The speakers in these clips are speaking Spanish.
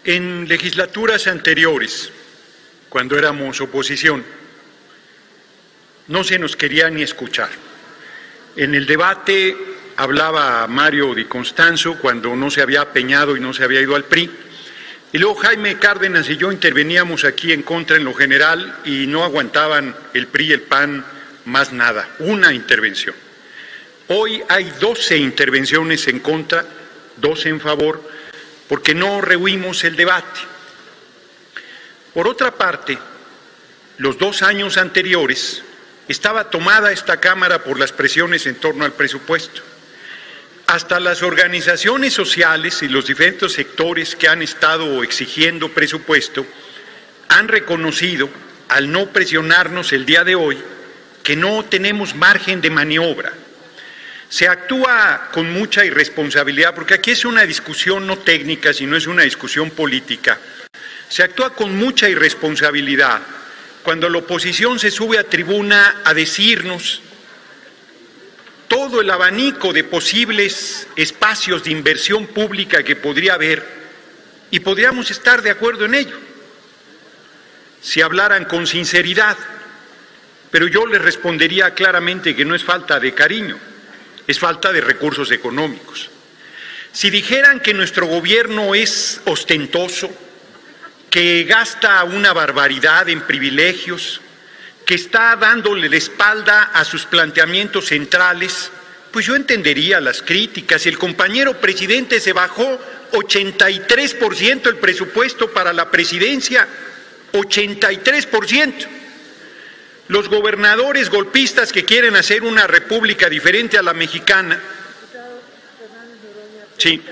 En legislaturas anteriores, cuando éramos oposición, no se nos quería ni escuchar. En el debate hablaba Mario Di Constanzo cuando no se había apeñado y no se había ido al PRI, y luego Jaime Cárdenas y yo interveníamos aquí en contra en lo general y no aguantaban el PRI y el PAN más nada, una intervención. Hoy hay 12 intervenciones en contra, 12 en favor, porque no rehuimos el debate. Por otra parte, los 2 años anteriores estaba tomada esta Cámara por las presiones en torno al presupuesto. Hasta las organizaciones sociales y los diferentes sectores que han estado exigiendo presupuesto han reconocido, al no presionarnos el día de hoy, que no tenemos margen de maniobra. Se actúa con mucha irresponsabilidad, porque aquí es una discusión no técnica, sino es una discusión política. Se actúa con mucha irresponsabilidad cuando la oposición se sube a tribuna a decirnos todo el abanico de posibles espacios de inversión pública que podría haber y podríamos estar de acuerdo en ello, si hablaran con sinceridad. Pero yo les respondería claramente que no es falta de cariño, es falta de recursos económicos. Si dijeran que nuestro gobierno es ostentoso, que gasta una barbaridad en privilegios, que está dándole la espalda a sus planteamientos centrales, pues yo entendería las críticas. El compañero presidente se bajó 83% el presupuesto para la presidencia, 83%. Los gobernadores golpistas que quieren hacer una república diferente a la mexicana. Sí,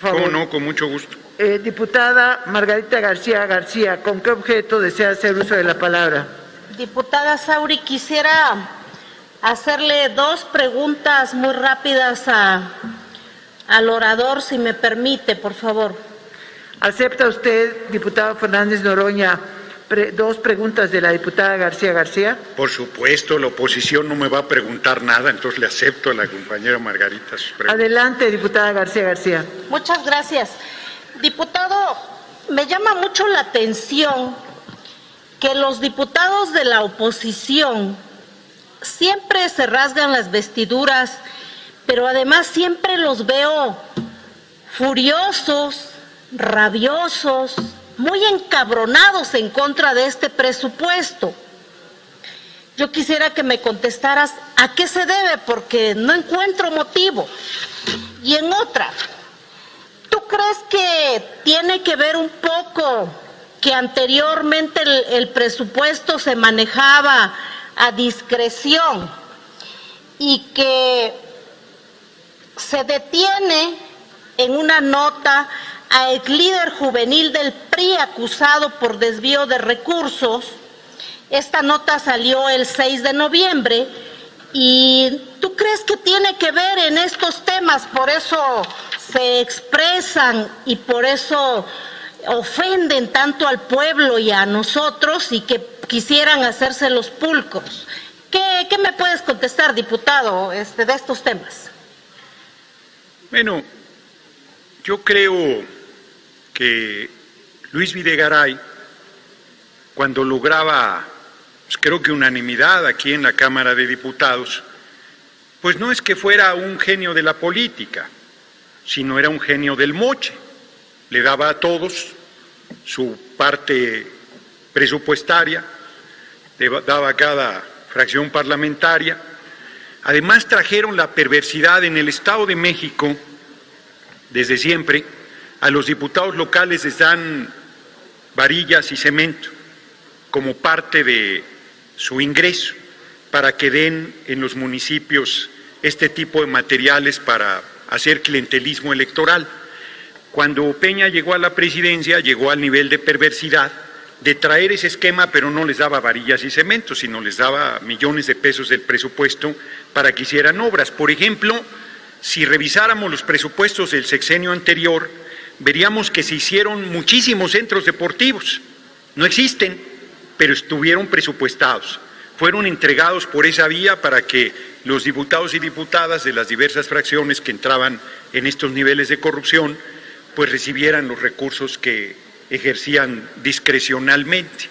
cómo no, con mucho gusto. Diputada Margarita García, ¿con qué objeto desea hacer uso de la palabra? Diputada Sauri, quisiera hacerle 2 preguntas muy rápidas al orador, si me permite, por favor. ¿Acepta usted, diputado Fernández Noroña, 2 preguntas de la diputada García? Por supuesto, la oposición no me va a preguntar nada, entonces le acepto a la compañera Margarita sus preguntas. Adelante, diputada García. Muchas gracias. Diputado, me llama mucho la atención que los diputados de la oposición siempre se rasgan las vestiduras, pero además siempre los veo furiosos, rabiosos, muy encabronados en contra de este presupuesto. Yo quisiera que me contestaras a qué se debe, porque no encuentro motivo. Y en otra, ¿tú crees que tiene que ver un poco que anteriormente el presupuesto se manejaba a discreción y que se detiene en una nota a ex líder juvenil del PRI acusado por desvío de recursos? Esta nota salió el 6 de noviembre y ¿tú crees que tiene que ver en estos temas? Por eso se expresan y por eso ofenden tanto al pueblo y a nosotros y que quisieran hacerse los pulcros. ¿Qué me puedes contestar, diputado, de estos temas? Bueno, yo creo que Luis Videgaray, cuando lograba, pues creo que unanimidad aquí en la Cámara de Diputados, pues no es que fuera un genio de la política, sino era un genio del moche. Le daba a todos su parte presupuestaria, le daba a cada fracción parlamentaria. Además trajeron la perversidad en el Estado de México, desde siempre, a los diputados locales les dan varillas y cemento como parte de su ingreso para que den en los municipios este tipo de materiales para hacer clientelismo electoral. Cuando Peña llegó a la presidencia, llegó al nivel de perversidad de traer ese esquema, pero no les daba varillas y cemento, sino les daba millones de pesos del presupuesto para que hicieran obras. Por ejemplo, si revisáramos los presupuestos del sexenio anterior, veríamos que se hicieron muchísimos centros deportivos. No existen, pero estuvieron presupuestados. Fueron entregados por esa vía para que los diputados y diputadas de las diversas fracciones que entraban en estos niveles de corrupción pues recibieran los recursos que ejercían discrecionalmente.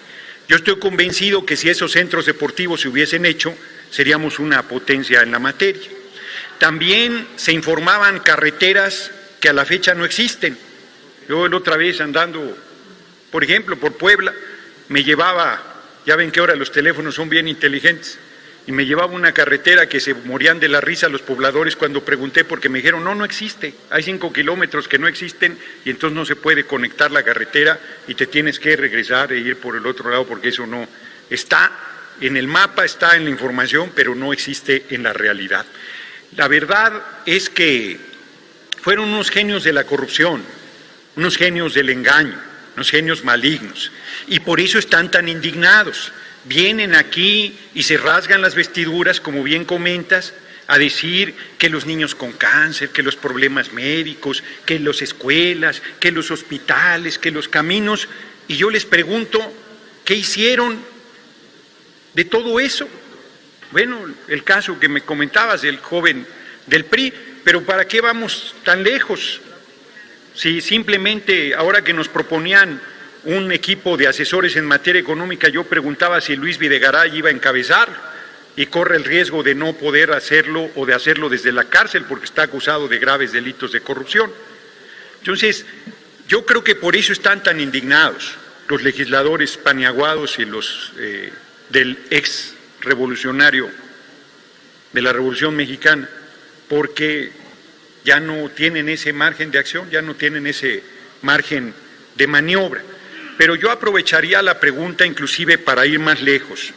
Yo estoy convencido que si esos centros deportivos se hubiesen hecho, seríamos una potencia en la materia. También se informaban carreteras que a la fecha no existen. Yo la otra vez andando, por ejemplo, por Puebla, me llevaba, ya ven que ahora los teléfonos son bien inteligentes, y me llevaba una carretera que se morían de la risa los pobladores cuando pregunté, porque me dijeron, no existe, hay 5 kilómetros que no existen y entonces no se puede conectar la carretera y te tienes que regresar e ir por el otro lado porque eso no está en el mapa, está en la información, pero no existe en la realidad. La verdad es que fueron unos genios de la corrupción, unos genios del engaño, unos genios malignos, y por eso están tan indignados. Vienen aquí y se rasgan las vestiduras, como bien comentas, a decir que los niños con cáncer, que los problemas médicos, que las escuelas, que los hospitales, que los caminos, y yo les pregunto, ¿qué hicieron de todo eso? Bueno, el caso que me comentabas del joven del PRI, pero ¿para qué vamos tan lejos? Si simplemente ahora que nos proponían un equipo de asesores en materia económica, yo preguntaba si Luis Videgaray iba a encabezar y corre el riesgo de no poder hacerlo o de hacerlo desde la cárcel porque está acusado de graves delitos de corrupción. Entonces, yo creo que por eso están tan indignados los legisladores paniaguados y los del ex revolucionario de la Revolución Mexicana, porque ya no tienen ese margen de acción, ya no tienen ese margen de maniobra. Pero yo aprovecharía la pregunta inclusive para ir más lejos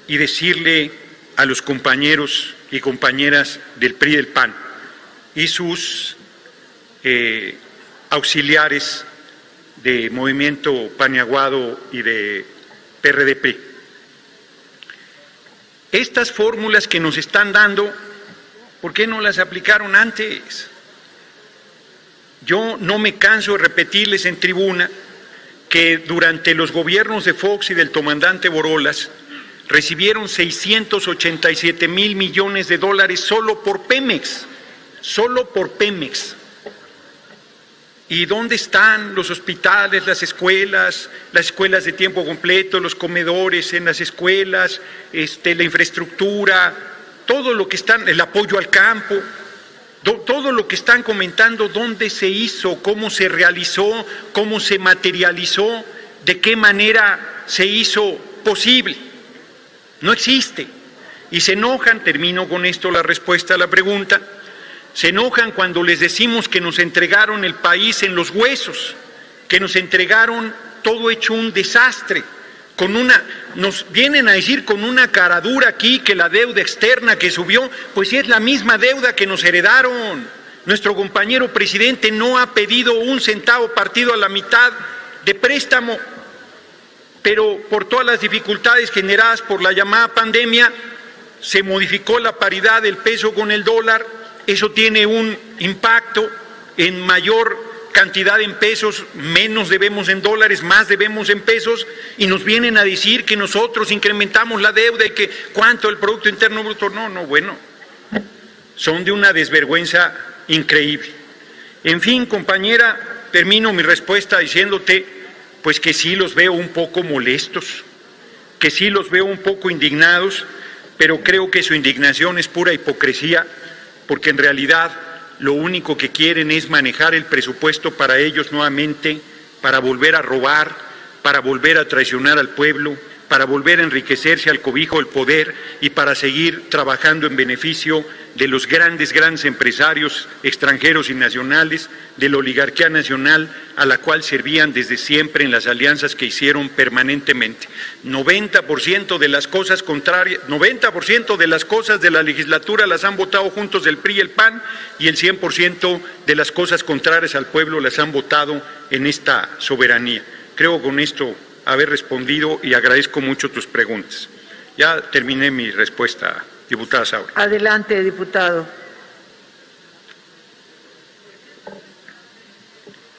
y decirle a los compañeros y compañeras del PRI y del PAN y sus auxiliares de Movimiento Paniaguado y de PRDP. Estas fórmulas que nos están dando, ¿por qué no las aplicaron antes? Yo no me canso de repetirles en tribuna que durante los gobiernos de Fox y del comandante Borolas recibieron 687,000 millones de dólares solo por Pemex, solo por Pemex. ¿Y dónde están los hospitales, las escuelas de tiempo completo, los comedores en las escuelas, la infraestructura, todo lo que están, el apoyo al campo? Todo lo que están comentando, dónde se hizo, cómo se realizó, cómo se materializó, de qué manera se hizo posible. No existe. Y se enojan, termino con esto la respuesta a la pregunta, se enojan cuando les decimos que nos entregaron el país en los huesos, que nos entregaron todo hecho un desastre. Nos vienen a decir con una cara dura aquí que la deuda externa que subió, pues es la misma deuda que nos heredaron. Nuestro compañero presidente no ha pedido un centavo partido a la mitad de préstamo, pero por todas las dificultades generadas por la llamada pandemia, se modificó la paridad del peso con el dólar, eso tiene un impacto en mayor cantidad en pesos, menos debemos en dólares, más debemos en pesos, y nos vienen a decir que nosotros incrementamos la deuda y que cuánto el Producto Interno Bruto. No, bueno, son de una desvergüenza increíble. En fin, compañera, termino mi respuesta diciéndote, pues que sí los veo un poco molestos, que sí los veo un poco indignados, pero creo que su indignación es pura hipocresía, porque en realidad lo único que quieren es manejar el presupuesto para ellos nuevamente, para volver a robar, para volver a traicionar al pueblo, para volver a enriquecerse al cobijo del poder y para seguir trabajando en beneficio de los grandes empresarios extranjeros y nacionales, de la oligarquía nacional a la cual servían desde siempre en las alianzas que hicieron permanentemente. 90% de las cosas contrarias, 90% de las cosas de la legislatura las han votado juntos el PRI y el PAN, y el 100% de las cosas contrarias al pueblo las han votado en esta soberanía. Creo con esto haber respondido y agradezco mucho tus preguntas. Ya terminé mi respuesta, diputada Sauri. Adelante, diputado.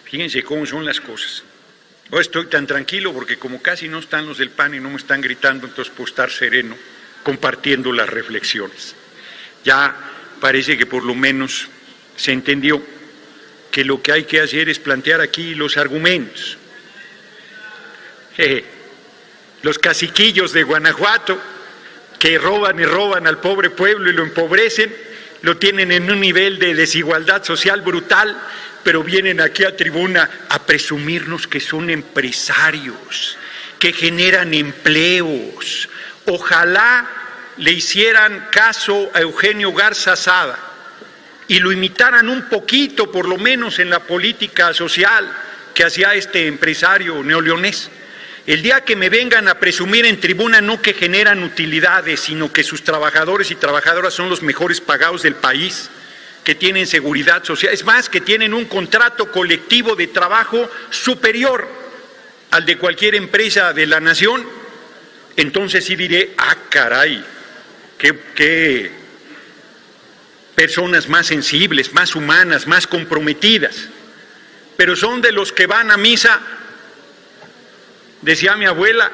Fíjense cómo son las cosas. Hoy estoy tan tranquilo porque como casi no están los del PAN y no me están gritando, entonces puedo estar sereno compartiendo las reflexiones. Ya parece que por lo menos se entendió que lo que hay que hacer es plantear aquí los argumentos. Los caciquillos de Guanajuato, que roban y roban al pobre pueblo y lo empobrecen, lo tienen en un nivel de desigualdad social brutal, pero vienen aquí a tribuna a presumirnos que son empresarios, que generan empleos. Ojalá le hicieran caso a Eugenio Garza Sada y lo imitaran un poquito, por lo menos en la política social que hacía este empresario neoleonés. El día que me vengan a presumir en tribuna no que generan utilidades, sino que sus trabajadores y trabajadoras son los mejores pagados del país, que tienen seguridad social, es más, que tienen un contrato colectivo de trabajo superior al de cualquier empresa de la nación, entonces sí diré, ah, caray, qué personas más sensibles, más humanas, más comprometidas. Pero son de los que van a misa, decía mi abuela,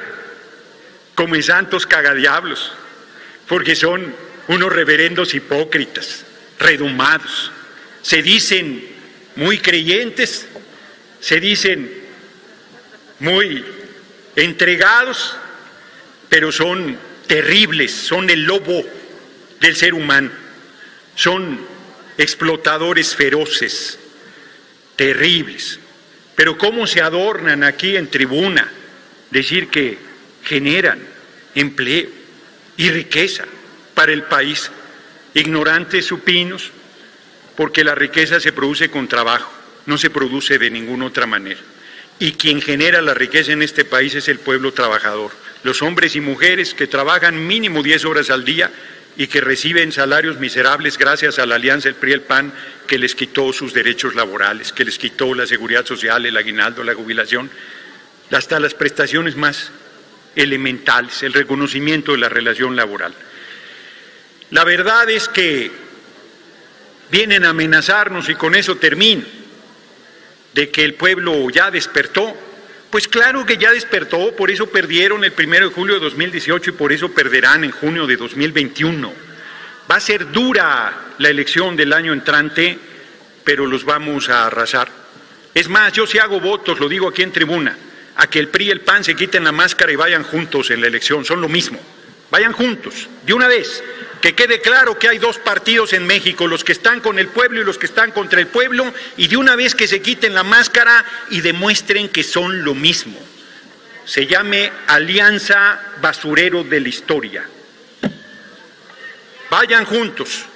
como santos cagadiablos, porque son unos reverendos hipócritas, redomados. Se dicen muy creyentes, se dicen muy entregados, pero son terribles, son el lobo del ser humano, son explotadores feroces, terribles. Pero cómo se adornan aquí en tribuna, decir que generan empleo y riqueza para el país. Ignorantes supinos, porque la riqueza se produce con trabajo, no se produce de ninguna otra manera. Y quien genera la riqueza en este país es el pueblo trabajador, los hombres y mujeres que trabajan mínimo 10 horas al día y que reciben salarios miserables gracias a la alianza del PRI y el PAN, que les quitó sus derechos laborales, que les quitó la seguridad social, el aguinaldo, la jubilación, hasta las prestaciones más elementales, el reconocimiento de la relación laboral. La verdad es que vienen a amenazarnos, y con eso termino, de que el pueblo ya despertó. Pues claro que ya despertó, por eso perdieron el 1 de julio de 2018 y por eso perderán en junio de 2021. Va a ser dura la elección del año entrante, pero los vamos a arrasar. Es más, yo sí hago votos, lo digo aquí en tribuna, a que el PRI y el PAN se quiten la máscara y vayan juntos en la elección, son lo mismo. Vayan juntos, de una vez. Que quede claro que hay dos partidos en México, los que están con el pueblo y los que están contra el pueblo, y de una vez que se quiten la máscara y demuestren que son lo mismo. Se llame Alianza Basurero de la Historia. Vayan juntos.